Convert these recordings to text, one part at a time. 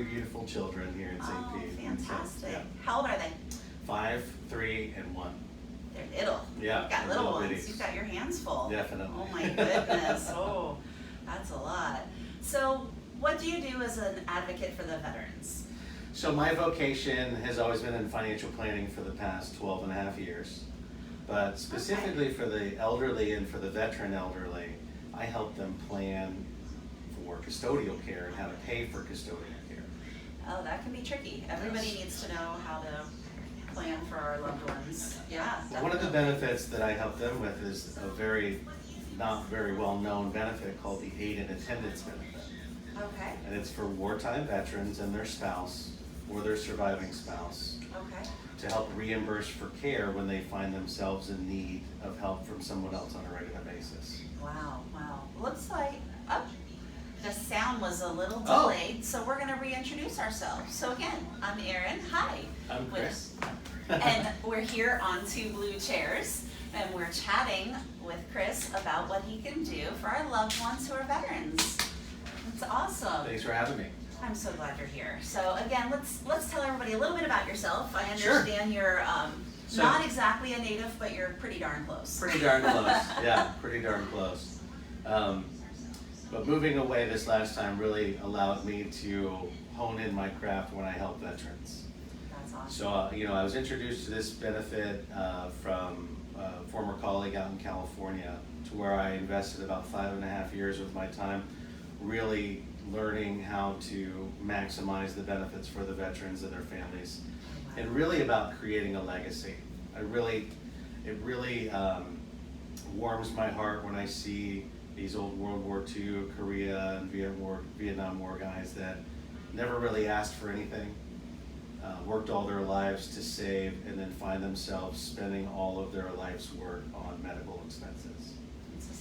beautiful children here in St. Oh, Pete. fantastic. Yeah. How old are they? 5, 3, and 1. They're little. Yeah, You've got they're little little ones. bitties. You've got your hands full. Definitely. Oh my goodness. Oh, that's a lot. So what do you do as an advocate for the veterans? So my vocation has always been in financial planning for the past 12 and a half years. But specifically for the elderly and for the veteran elderly, I help them plan for custodial care and how to pay for custodial care. Oh, that can be tricky. Everybody needs to know how to plan for our loved ones. Yeah, Well, one of the benefits that I help them with is a not very well-known benefit called the aid and attendance benefit. Okay, And it's for wartime veterans and their spouse or their surviving spouse okay. to help reimburse for care when they find themselves in need of help from someone else on a regular basis. Wow, wow. Looks like, oh, the sound was a little Oh. delayed, so we're gonna reintroduce ourselves. So again, I'm Erin, hi. I'm Chris. And we're here on 2 blue chairs, and we're chatting with Chris about what he can do for our loved ones who are veterans. That's awesome. Thanks for having me. I'm so glad you're here. So again, let's tell everybody a little bit about yourself. I Sure. understand you're So- not exactly a native, but you're pretty darn close. Pretty darn close. Yeah, pretty darn close. But moving away this last time really allowed me to hone in my craft when I help veterans. That's awesome. So, I was introduced to this benefit from a former colleague out in California, to where I invested about 5.5 years of my time really learning how to maximize the benefits for the veterans and their families, and really about creating a legacy. It really warms my heart when I see these old World War II, Korea, and Vietnam War guys that never really asked for anything, worked all their lives to save, and then find themselves spending all of their life's work on medical expenses. It's a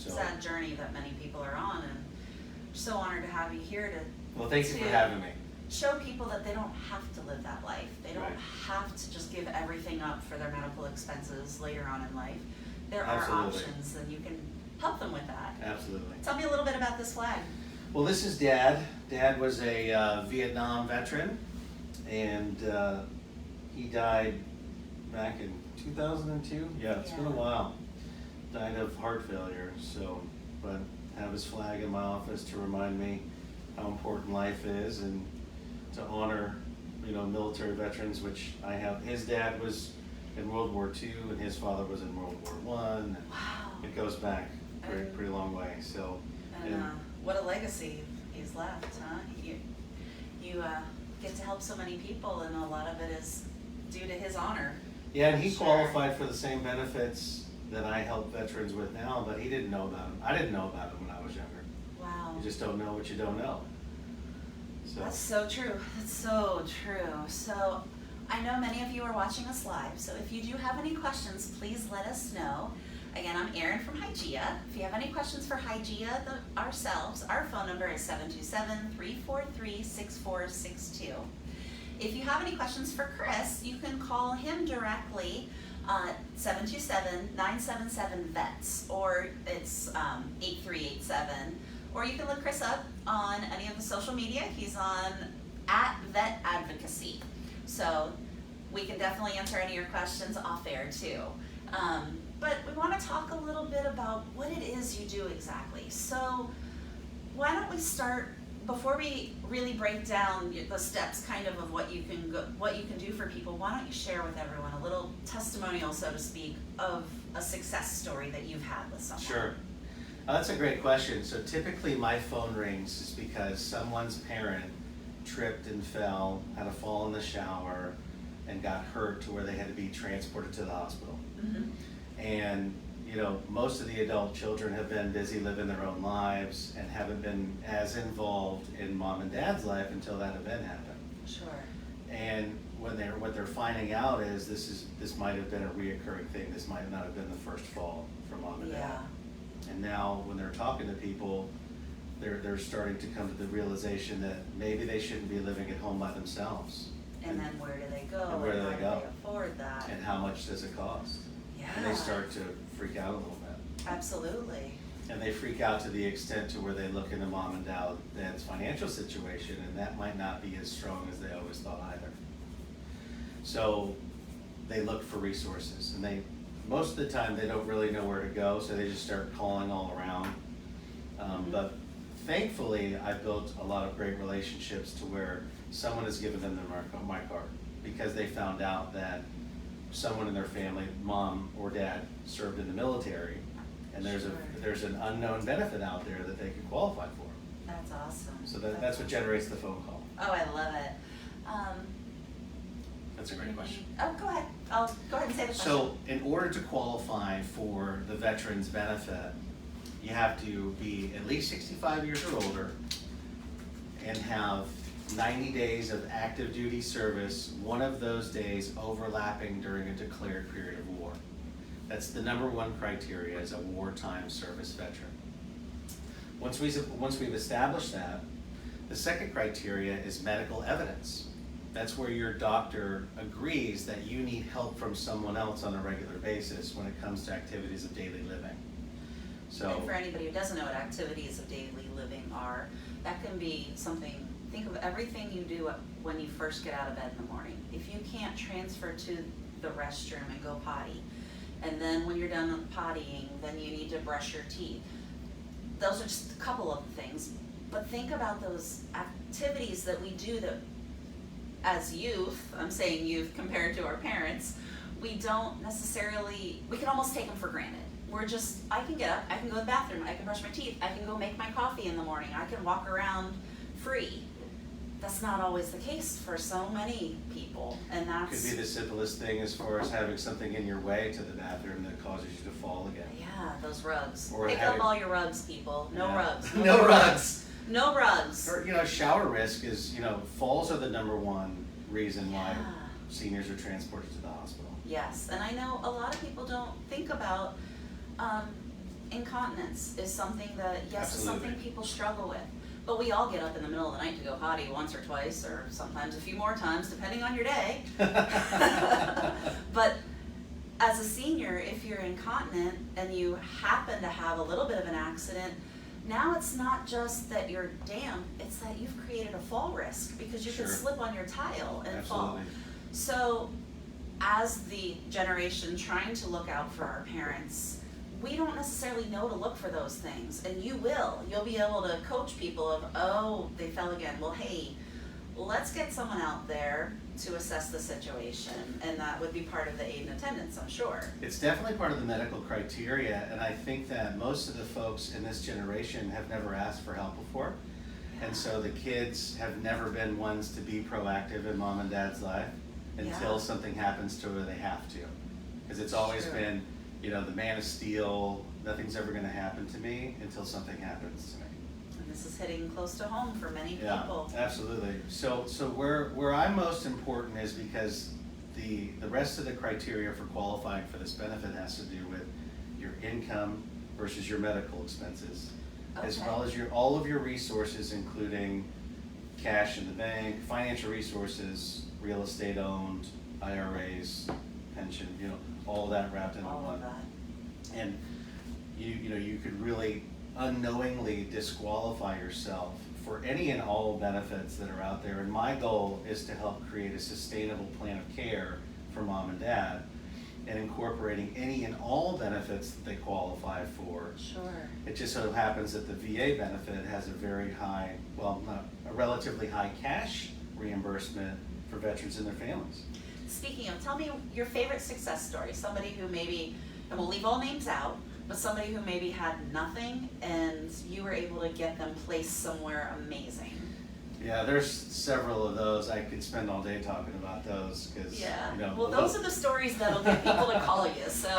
So- sad journey that many people are on, and I'm so honored to have you here to Well, thank you for having me. show people that they don't have to live that life. They don't Right. have to just give everything up for their medical expenses later on in life. There Absolutely. are options, and you can help them with that. Absolutely. Tell me a little bit about this flag. Well, this is Dad. Dad was a Vietnam veteran, and he died back in 2002. Yeah, it's been a Yeah. while. Died of heart failure, but have his flag in my office to remind me how important life is and to honor, military veterans, which I have. His dad was in World War II and his father was in World War I. Wow. It goes back pretty long way. So, And what a legacy he's left, huh? You get to help so many people, and a lot of it is due to his honor. yeah, and he Sure. qualified for the same benefits that I help veterans with now, but he didn't know about them. I didn't know about them when I was younger. Wow. You just don't know what you don't know. So, That's so true. That's so true. So I know many of you are watching us live, so if you do have any questions, please let us know. Again, I'm Erin from Hygeia. If you have any questions for Hygeia ourselves, our phone number is 727-343-6462. If you have any questions for Chris, you can call him directly, 727-977-VETS, or it's 8387. Or you can look Chris up on any of the social media. He's on @VetAdvocacy. So we can definitely answer any of your questions off air too. But we want to talk a little bit about what it is you do exactly. So why don't we start, before we really break down the steps kind of what you can do for people, why don't you share with everyone a little testimonial, so to speak, of a success story that you've had with someone? Sure. That's a great question. So typically my phone rings is because someone's parent tripped and fell, had a fall in the shower, and got hurt to where they had to be transported to the hospital. Mm-hmm. And most of the adult children have been busy living their own lives and haven't been as involved in mom and dad's life until that event happened. Sure. And what they're finding out is this might have been a reoccurring thing. This might not have been the first fall for mom and dad. And now when they're talking to people, they're starting to come to the realization that maybe they shouldn't be living at home by themselves. And then where do they go? And where do how they go? afford that? And how much does it cost? Yeah. And they start to freak out a little bit. Absolutely. And they freak out to the extent to where they look into mom and dad's financial situation, and that might not be as strong as they always thought either. So they look for resources, and most of the time they don't really know where to go, so they just start calling all around. But thankfully, I've built a lot of great relationships to where someone has given them my card because they found out that someone in their family, mom or dad, served in the military, and there's an unknown benefit out there that they could qualify for. That's awesome. So that's what generates the phone call. Oh, I love it. That's a great question. Oh, go ahead. I'll go ahead and say the question. So in order to qualify for the veterans benefit, you have to be at least 65 years or older and have 90 days of active duty service, one of those days overlapping during a declared period of war. That's the number one criteria as a wartime service veteran. Once we've established that, the second criteria is medical evidence. That's where your doctor agrees that you need help from someone else on a regular basis when it comes to activities of daily living. So, and for anybody who doesn't know what activities of daily living are, that can be something, think of everything you do when you first get out of bed in the morning. If you can't transfer to the restroom and go potty, and then when you're done pottying, then you need to brush your teeth. Those are just a couple of things, but think about those activities that we do that as youth, I'm saying youth compared to our parents, we don't necessarily, we can almost take them for granted. I can get up, I can go to the bathroom, I can brush my teeth, I can go make my coffee in the morning, I can walk around free. That's not always the case for so many people, and that's... Could be the simplest thing as far as having something in your way to the bathroom that causes you to fall again. Yeah, those rugs. Or pick up all your rugs, people. No rugs. No rugs. No rugs. Or, shower risk is, falls are the number one reason why Yeah. seniors are transported to the hospital. Yes, and I know a lot of people don't think about incontinence is something that, yes, is Absolutely. something people struggle with. But we all get up in the middle of the night to go potty once or twice, or sometimes a few more times, depending on your day. But as a senior, if you're incontinent and you happen to have a little bit of an accident, now it's not just that you're damp, it's that you've created a fall risk because you could Sure. slip on your tile and fall. Absolutely. So as the generation trying to look out for our parents, we don't necessarily know to look for those things, and you'll be able to coach people of, oh, they fell again, well, hey, let's get someone out there to assess the situation, and that would be part of the aid and attendance, I'm sure. It's definitely part of the medical criteria, and I think that most of the folks in this generation have never asked for help before. And so the kids have never been ones to be proactive in mom and dad's life until Yeah. something happens to where they have to. Because it's always Sure. been, the man of steel, nothing's ever gonna happen to me until something happens to me. And this is hitting close to home for many Yeah, people. absolutely. So where I'm most important is because the rest of the criteria for qualifying for this benefit has to do with your income versus your medical expenses, as Okay. well as all of your resources, including cash in the bank, financial resources, real estate owned, IRAs, pension, all that wrapped into All one. of that. And you could really unknowingly disqualify yourself for any and all benefits that are out there. And my goal is to help create a sustainable plan of care for mom and dad and incorporating any and all benefits that they qualify for. Sure. It just so happens that the VA benefit has a very high, a relatively high cash reimbursement for veterans and their families. Speaking of, tell me your favorite success story, somebody who maybe, and we'll leave all names out, but somebody who maybe had nothing and you were able to get them placed somewhere amazing. Yeah, there's several of those. I could spend all day talking about those because, Well, those are the stories that'll get people to call you, so.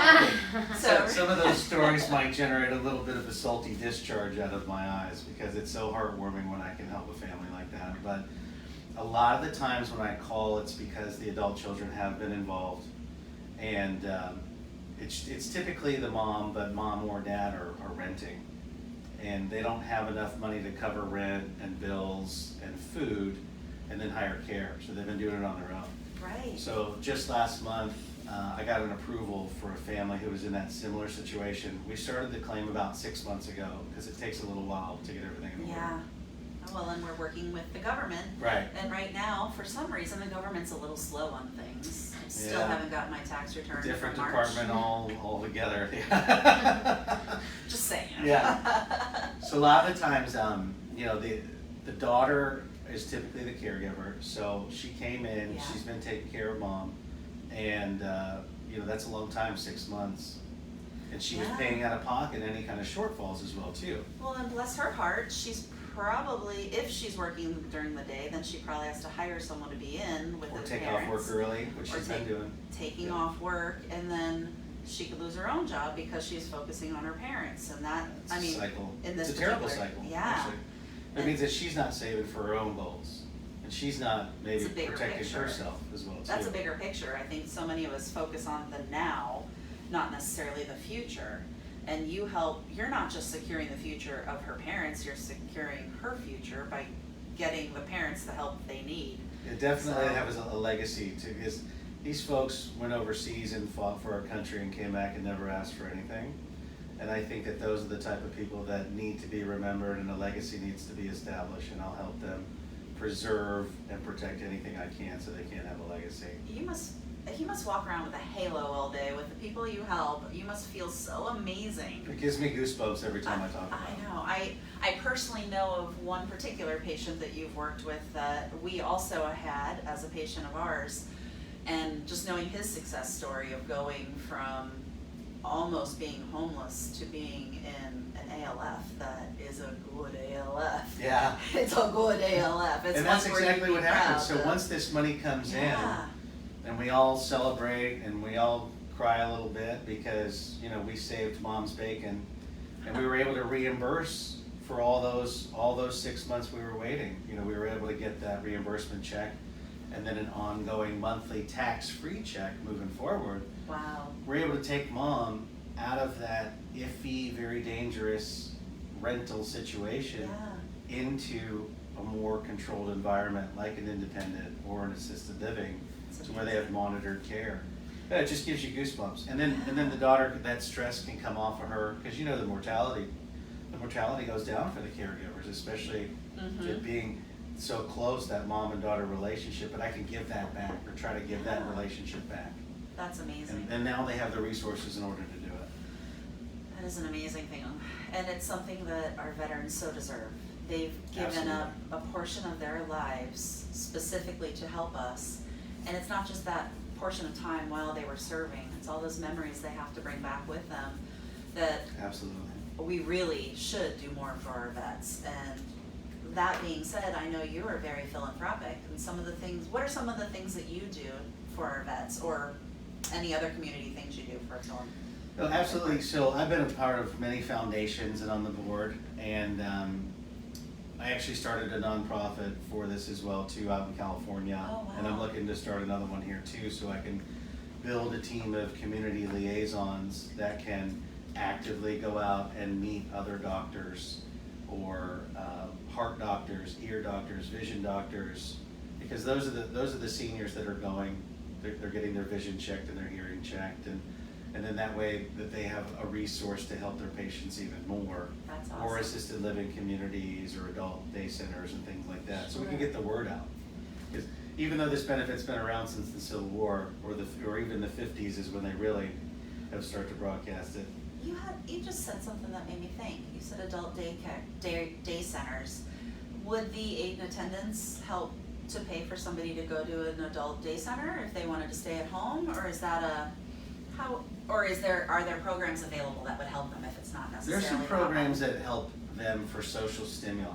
Some of those stories might generate a little bit of a salty discharge out of my eyes because it's so heartwarming when I can help a family like that. But a lot of the times when I call, it's because the adult children have been involved, and it's typically the mom, but mom or dad are renting, and they don't have enough money to cover rent and bills and food and then hire care, so they've been doing it on their own. Right. So just last month, I got an approval for a family who was in that similar situation. We started the claim about 6 months ago because it takes a little while to get everything in order. Yeah. Well, and we're working with the government. Right. And right now, for some reason, the government's a little slow on things. I still Yeah. haven't gotten my tax return Different for March. department all together. Just saying. Yeah. So a lot of the times, the daughter is typically the caregiver. So she came in, Yeah. she's been taking care of mom, and that's a long time, 6 months. And she was Yeah. paying out of pocket any kind of shortfalls as well too. Well, and bless her heart, she's probably, if she's working during the day, then she probably has to hire someone to be in with Or the take parents. off work early, which Or she's been doing. taking Yeah. off work, and then she could lose her own job because she's focusing on her parents, and that, It's I a mean, cycle. in this It's a terrible particular- cycle, yeah. actually. It And- means that she's not saving for her own goals, and she's not maybe It's a bigger protecting picture. herself as well too. That's a bigger picture. I think so many of us focus on the now, not necessarily the future. And you're not just securing the future of her parents, you're securing her future by getting the parents the help they need. It definitely So- has a legacy too, because these folks went overseas and fought for our country and came back and never asked for anything. And I think that those are the type of people that need to be remembered, and a legacy needs to be established, and I'll help them preserve and protect anything I can so they can have a legacy. You must walk around with a halo all day with the people you help. You must feel so amazing. It gives me goosebumps every time I talk about it. I know. I personally know of one particular patient that you've worked with that we also had as a patient of ours. And just knowing his success story of going from almost being homeless to being in an ALF that is a good ALF. Yeah. It's a good ALF. It's And that's one where you'd exactly be what happens. proud So to- once this money comes Yeah. in, and we all celebrate and we all cry a little bit because, we saved mom's bacon, and we were able to reimburse for all those 6 months we were waiting. We were able to get that reimbursement check and then an ongoing monthly tax-free check moving forward. Wow. We're able to take mom out of that iffy, very dangerous rental situation Yeah. into a more controlled environment like an independent or an assisted living, It's to where they have monitored care. Yeah, it just gives you goosebumps. And then Yeah. the daughter, that stress can come off of her, because the mortality goes down for the caregivers, especially Mhm. it being so close, that mom and daughter relationship, but I can give that back, or try to give that Yeah. relationship back. That's amazing. And now they have the resources in order to do it. That is an amazing thing, and it's something that our veterans so deserve. They've given up a portion of their lives specifically to help us, and it's not just that portion of time while they were serving, it's all those memories they have to bring back with them that Absolutely. we really should do more for our vets. And that being said, I know you are very philanthropic, and what are some of the things that you do for our vets, or any other community things you do for philanthropy? No, absolutely. So I've been a part of many foundations and on the board, and I actually started a nonprofit for this as well too, out in California. Oh, wow. And I'm looking to start another one here too, so I can build a team of community liaisons that can actively go out and meet other doctors, or heart doctors, ear doctors, vision doctors, because those are the seniors that are going. They're getting their vision checked and their hearing checked, and then that way that they have a resource to help their patients even more. That's Or awesome. assisted living communities or adult day centers and things like that, so we can Sure. get the word out. Because even though this benefit's been around since the Civil War, or even the 50s is when they really have started to broadcast it. You just said something that made me think. You said adult day centers. Would the aid and attendance help to pay for somebody to go to an adult day center if they wanted to stay at home, or is that are there programs available that would help them if it's not necessarily? There's some hot programs money? that help them for social stimuli,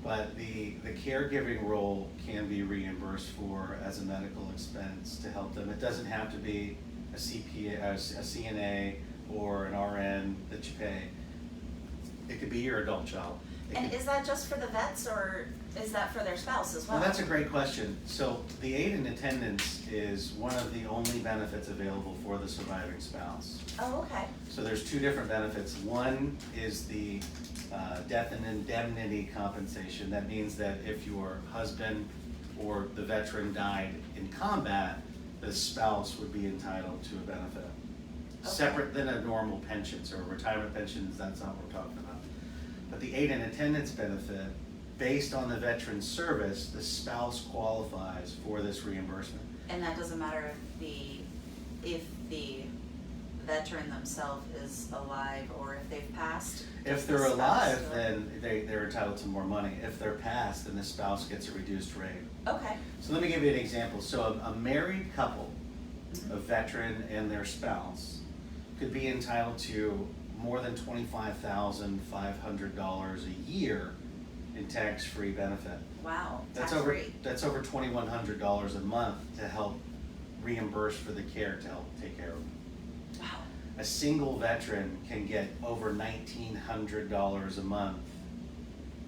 but the caregiving role can be reimbursed for as a medical expense to help them. It doesn't have to be a CNA or an RN that you pay. It could be your adult child. And is that just for the vets, or is that for their spouse as well? Well, that's a great question. So the aid in attendance is one of the only benefits available for the surviving spouse. Oh, okay. So there's two different benefits. One is the death and indemnity compensation. That means that if your husband or the veteran died in combat, the spouse would be entitled to a benefit. Okay. Separate than a normal pension, so retirement pensions, that's not what we're talking about. But the aid and attendance benefit, based on the veteran's service, the spouse qualifies for this reimbursement. And that doesn't matter if the veteran themselves is alive or if they've passed? If they're alive, then they're entitled to more money. If they're passed, then the spouse gets a reduced rate. Okay. So let me give you an example. So a married couple, a veteran and their spouse, could be entitled to more than $25,500 a year in tax-free benefit. Wow, That's tax-free. over $2,100 a month to help reimburse for the care, to help take care of them. Wow. A single veteran can get over $1,900 a month.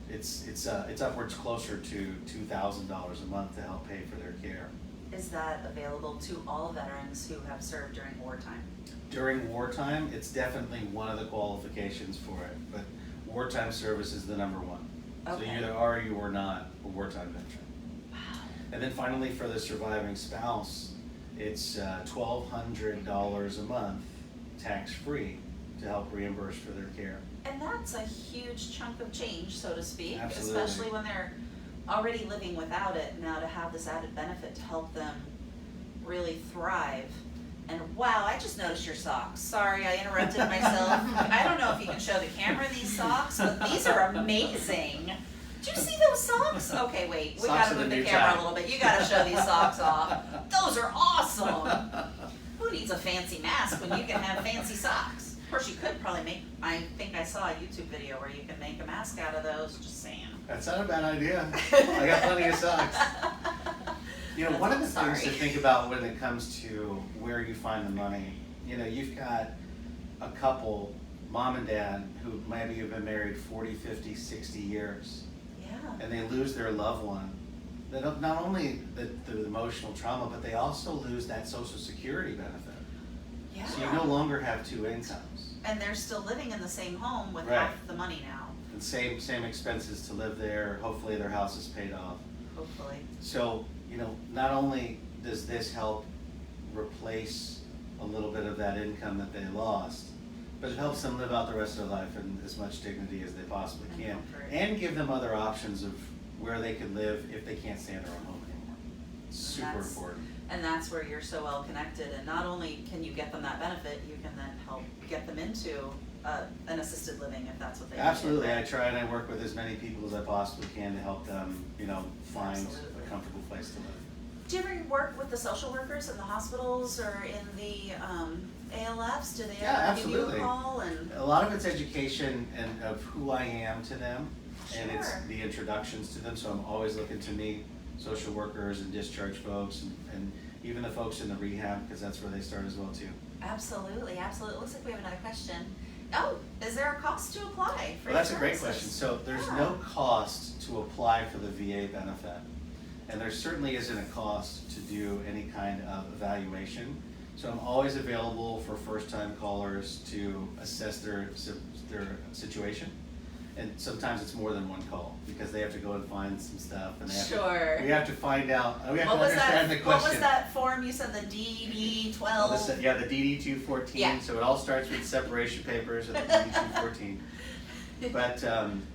It's upwards closer to $2,000 a month to help pay for their care. Is that available to all veterans who have served during wartime? During wartime, it's definitely one of the qualifications for it, but wartime service is the number one. So you Okay. either are you or not a wartime veteran. Wow. And then finally, for the surviving spouse, it's $1,200 a month, tax-free, to help reimburse for their care. And that's a huge chunk of change, so to speak. Absolutely. Especially when they're already living without it, now to have this added benefit to help them really thrive. And wow, I just noticed your socks. Sorry, I interrupted myself. I don't know if you can show the camera these socks, but these are amazing. Did you see those socks? Okay, wait, we Socks gotta are the move the new camera tie. a little bit. You gotta show these socks off. Those are awesome. Who needs a fancy mask when you can have fancy socks? Of course, you could probably make, I think I saw a YouTube video where you can make a mask out of those, just saying. That's not a bad idea. I got plenty of socks. You know, one of the things to Sorry. think about when it comes to where you find the money, you know, you've got a couple, mom and dad, who maybe have been married 40, 50, 60 years, Yeah. and they lose their loved one. They don't, not only the emotional trauma, but they also lose that Social Security benefit. Yeah. So you no longer have two incomes. And they're still living in the same home with Right. half the money now, And same expenses to live there, hopefully their house is paid off. hopefully. So, you know, not only does this help replace a little bit of that income that they lost, but it helps them live out the rest of their life in as much dignity as they possibly And can, comfort. and give them other options of where they can live if they can't stay in their own home anymore. It's super that's- important. And that's where you're so well connected, and not only can you get them that benefit, you can then help get them into an assisted living if that's what they need. Absolutely, I try and I work with as many people as I possibly can to help them, you know, find Absolutely. a comfortable place to live. Do you ever work with the social workers in the hospitals or in the ALFs? Do they Yeah, ever give you a absolutely. call? And A lot of it's education and of who I am to them, and it's Sure. the introductions to them, so I'm always looking to meet social workers and discharge folks, and even the folks in the rehab, because that's where they start as well too. absolutely, absolutely. Looks like we have another question. Oh, is there a cost to apply for Well, that's a great insurances? question. So there's Yeah. no cost to apply for the VA benefit, and there certainly isn't a cost to do any kind of evaluation. So I'm always available for first-time callers to assess their situation. And sometimes it's more than one call, because they have to go and find some stuff, and they have Sure. we have to find out, we have What to was understand that? the question. What was that form you said? The DD-12. Yeah, the DD 214, Yeah. so it all starts with separation papers and the DD 214. But,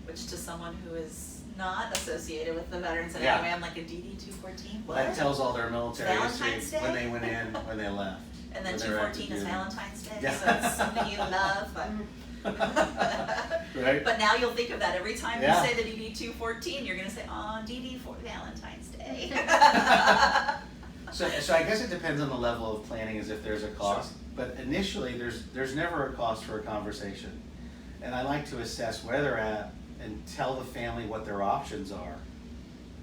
Which to someone who is not associated with the veterans in Yeah. any way, I'm like a DD 214. What? that tells all their military history, Valentine's when Day? they went in, when they left. And then when they were 214 is active duty. Valentine's Day, Yeah. so it's something you love. Right? But now you'll think of that every time Yeah. you say the DD 214. You're gonna say, "Oh, DD for Valentine's Day." So I guess it depends on the level of planning, as if there's a cost. But initially, there's never a cost for a conversation. And I like to assess where they're at and tell the family what their options are.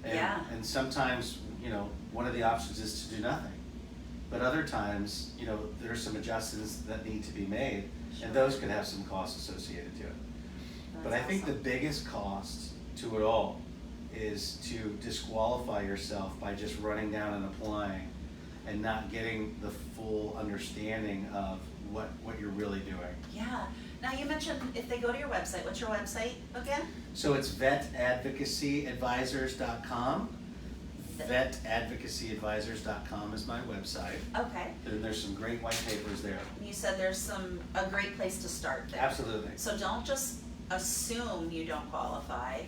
And, Yeah. and sometimes, you know, one of the options is to do nothing. But other times, you know, there's some adjustments that need to be made, Sure. and those could have some costs associated to it. But I That's think the awesome. biggest cost to it all is to disqualify yourself by just running down and applying and not getting the full understanding of what you're really doing. Yeah. Now you mentioned if they go to your website, what's your website again? So it's vetadvocacyadvisors.com, vetadvocacyadvisors.com is my website. Okay. And there's some great white papers there. You said there's a great place to start there. Absolutely. So don't just assume you don't qualify.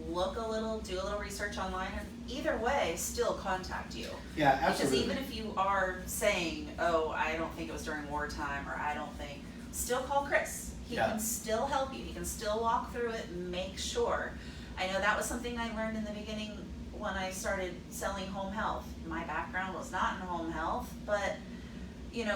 Look a little, do a little research online, and either way, still contact you. Yeah, absolutely. Because even if you are saying, oh, I don't think it was during wartime, or I don't think, still call Chris. He can still help you. He can still walk through it and make sure. I know that was something I learned in the beginning when I started selling home health. My background was not in home health, but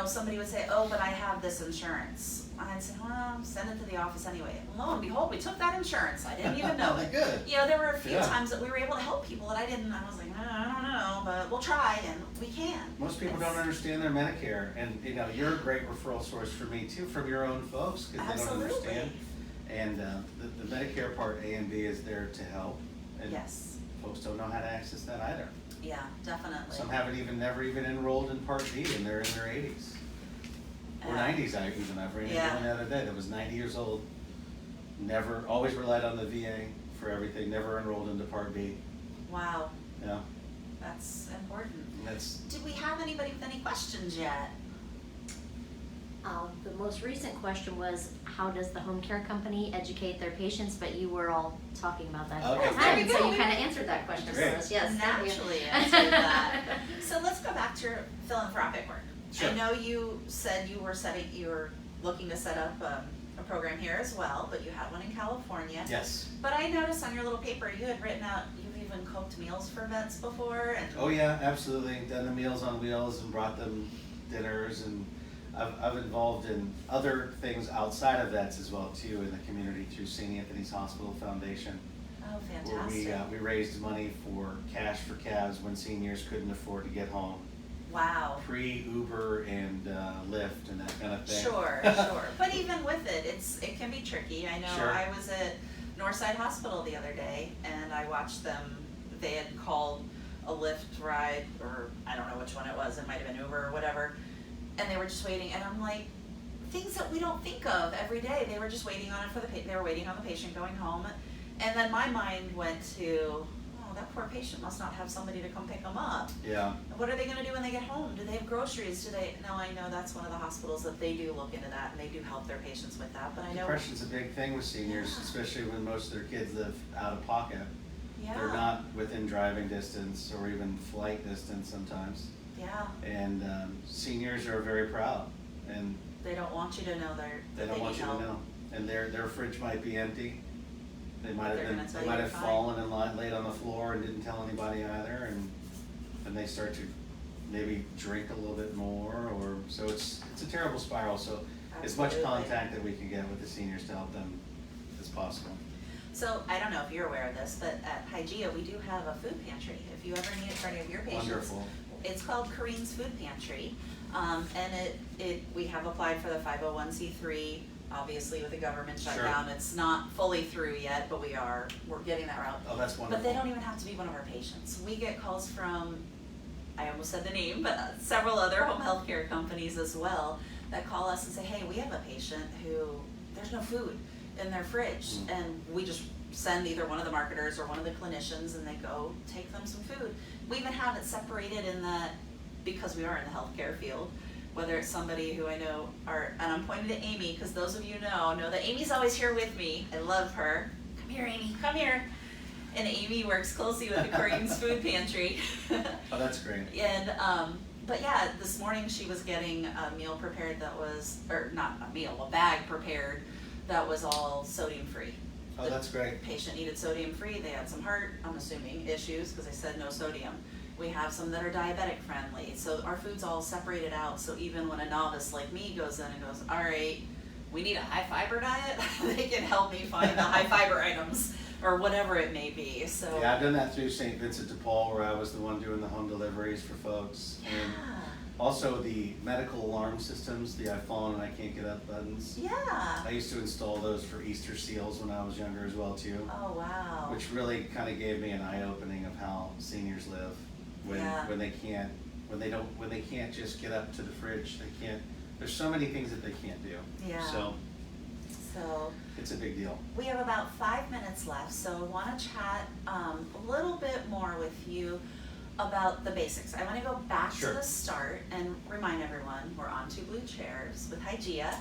somebody would say, oh, but I have this insurance. I'd say, well, send it to the office anyway. Lo and behold, we took that insurance. I didn't even know it. Good. There were a few times that we were able to help people that I was like, I don't know, but we'll try, and we can. Most people don't understand their Medicare, and you're a great referral source for me too, from your own folks, because they don't understand. And the Medicare Part A and B is there to help, and yes. Folks don't know how to access that either. Yeah, definitely. Some haven't never even enrolled in Part D, and they're in their 80s. Or 90s, I've ran into one the other day that was 90 years old, always relied on the VA for everything, never enrolled into Part B. Wow. Yeah. That's important. Did we have anybody with any questions yet? The most recent question was, how does the home care company educate their patients? But you were all talking about that. Okay, there we go. So you kind of answered that question for us. Yes. Naturally answered that. So let's go back to your philanthropic work. Sure. I know you said you were looking to set up a program here as well, but you had one in California. Yes. But I noticed on your little paper you had written out you've even cooked meals for vets before. Oh yeah, absolutely. Done the Meals on Wheels and brought them dinners, and I've involved in other things outside of vets as well too in the community through St. Anthony's Hospital Foundation. Oh, fantastic. Where we raised money for Cash for Cabs when seniors couldn't afford to get home. Wow. Pre-Uber and Lyft and that kind of thing. Sure. But even with it, it can be tricky. I know. Sure. I was at Northside Hospital the other day, and I watched them. They had called a Lyft ride, or I don't know which one it was. It might have been Uber or whatever. And they were just waiting, and I'm like, things that we don't think of every day. They were just waiting on it for they were waiting on the patient going home, and then my mind went to, oh, that poor patient must not have somebody to come pick them up. Yeah. What are they going to do when they get home? Do they have groceries? No, I know that's one of the hospitals that they do look into that, and they do help their patients with that. But I know Depression's a big thing with seniors, especially when most of their kids live out of pocket. Yeah. They're not within driving distance or even flight distance sometimes. Yeah. And seniors are very proud, and they don't want you to know they don't want you help. to know. And their fridge might be empty. They might They're gonna have tell you you're fine. fallen and laid on the floor and didn't tell anybody either, and then they start to maybe drink a little bit more, or so it's a terrible spiral. So as much Absolutely. contact that we can get with the seniors to help them as possible. So I don't know if you're aware of this, but at Hygeia we do have a food pantry. If you ever need it for any of your patients. Wonderful. It's called Kareen's Food Pantry, and we have applied for the 501c3. Obviously, with the government shutdown, it's not fully through yet, but we're getting that route. Oh, that's wonderful. But they don't even have to be one of our patients. We get calls from, I almost said the name, but several other home health care companies as well that call us and say, hey, we have a patient who there's no food in their fridge, and we just send either one of the marketers or one of the clinicians, and they go take them some food. We even have it separated in that, because we are in the healthcare field, whether it's somebody who I know and I'm pointing to Amy, because those of you know that Amy's always here with me. I love her. Come here, Amy, come here. And Amy works closely with the Kareen's Food Pantry. Oh, that's great. And, but yeah, this morning she was getting a meal prepared that was, or not a meal, a bag prepared that was all sodium free. Oh, that's great. Patient needed sodium free. They had some heart, I'm assuming, issues because they said no sodium. We have some that are diabetic friendly. So our food's all separated out. So even when a novice like me goes in and goes, all right, we need a high fiber diet, they can help me find the high fiber items or whatever it may be. So yeah, I've done that through St. Vincent de Paul, where I was the one doing the home deliveries for folks. yeah. And also the medical alarm systems, the I've fallen and I can't get up buttons. Yeah. I used to install those for Easter seals when I was younger as well too. Oh wow. Which really kind of gave me an eye-opening of how seniors live when they can't just get up to the fridge. They can't. There's so many things that they can't do. Yeah. So it's a big deal. We have about 5 minutes left, so I want to chat a little bit more with you about the basics. I wanna go back to Sure. the start and remind everyone, we're on two blue chairs with Hygeia.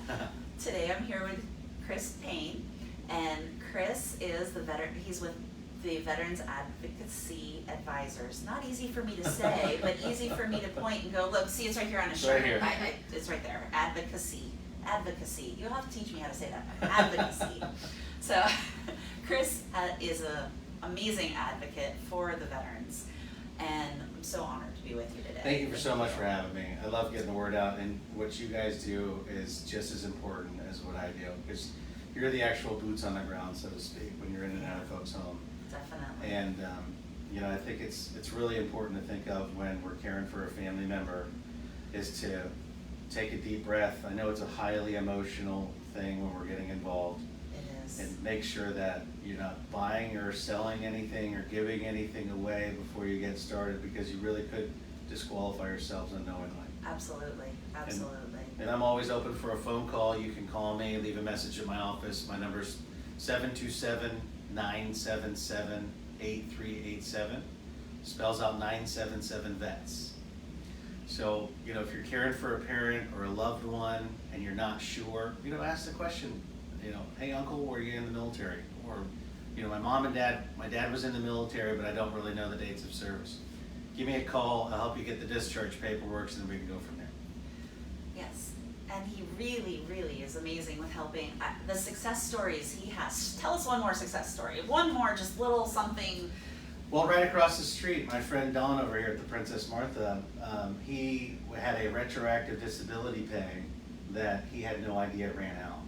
Today I'm here with Chris Payne, and Chris is he's with the Veterans Advocacy Advisors. Not easy for me to say, but easy for me to point and go, look, see, it's right here on his shirt. Right here. It's right there, advocacy. You'll have to teach me how to say that, advocacy. So, Chris is an amazing advocate for the veterans, and I'm so honored to be with you today. Thank you so much for having me. I love getting the word out, and what you guys do is just as important as what I do, because you're the actual boots on the ground, so to speak, when you're in and out of folks' home. Definitely. And you know, I think it's really important to think of when we're caring for a family member, is to take a deep breath. I know it's a highly emotional thing when we're getting involved. It is. And make sure that you're not buying or selling anything or giving anything away before you get started, because you really could disqualify yourselves unknowingly. Absolutely, absolutely. And I'm always open for a phone call. You can call me, leave a message at my office. My number's 727-977-8387. Spells out 977 vets. So, you know, if you're caring for a parent or a loved one and you're not sure, you know, ask the question, you know, hey uncle, were you in the military? Or, you know, my dad was in the military, but I don't really know the dates of service. Give me a call, I'll help you get the discharge paperwork, and then we can go from there. Yes, and he really, really is amazing with helping. The success stories he has. Tell us one more success story. One more, just little something. Well, right across the street, my friend Don over here at the Princess Martha, he had a retroactive disability pay that he had no idea ran out.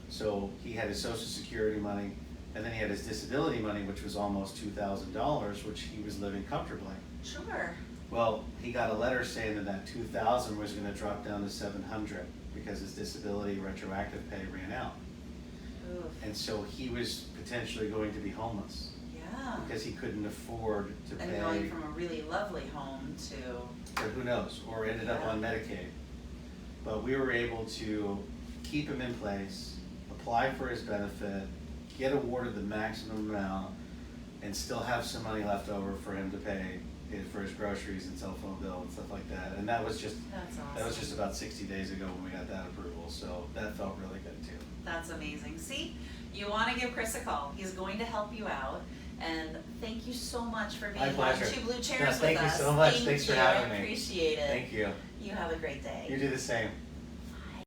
So he had his Social Security money, and then he had his disability money, which was almost $2,000, which he was living comfortably. Sure. Well, he got a letter saying that that $2,000 was going to drop down to $700 because his disability retroactive pay ran out. Oof. And so he was potentially going to be homeless. Yeah. Because he couldn't afford to And pay, going from a really lovely home to. or who knows, or ended up on Medicaid. But we were able to keep him in place, apply for his benefit, get awarded the maximum amount, and still have some money left over for him to pay for his groceries and cell phone bill and stuff like that. And that was just That's awesome. that was just about 60 days ago when we got that approval. So that felt really good too. That's amazing. See, you want to give Chris a call. He's going to help you out. And thank you so much for being My on pleasure. Two Blue Chairs No, with us. thank you so much. Thank Thanks for you. having I me. appreciate it. Thank you. You have a great day. You do the same.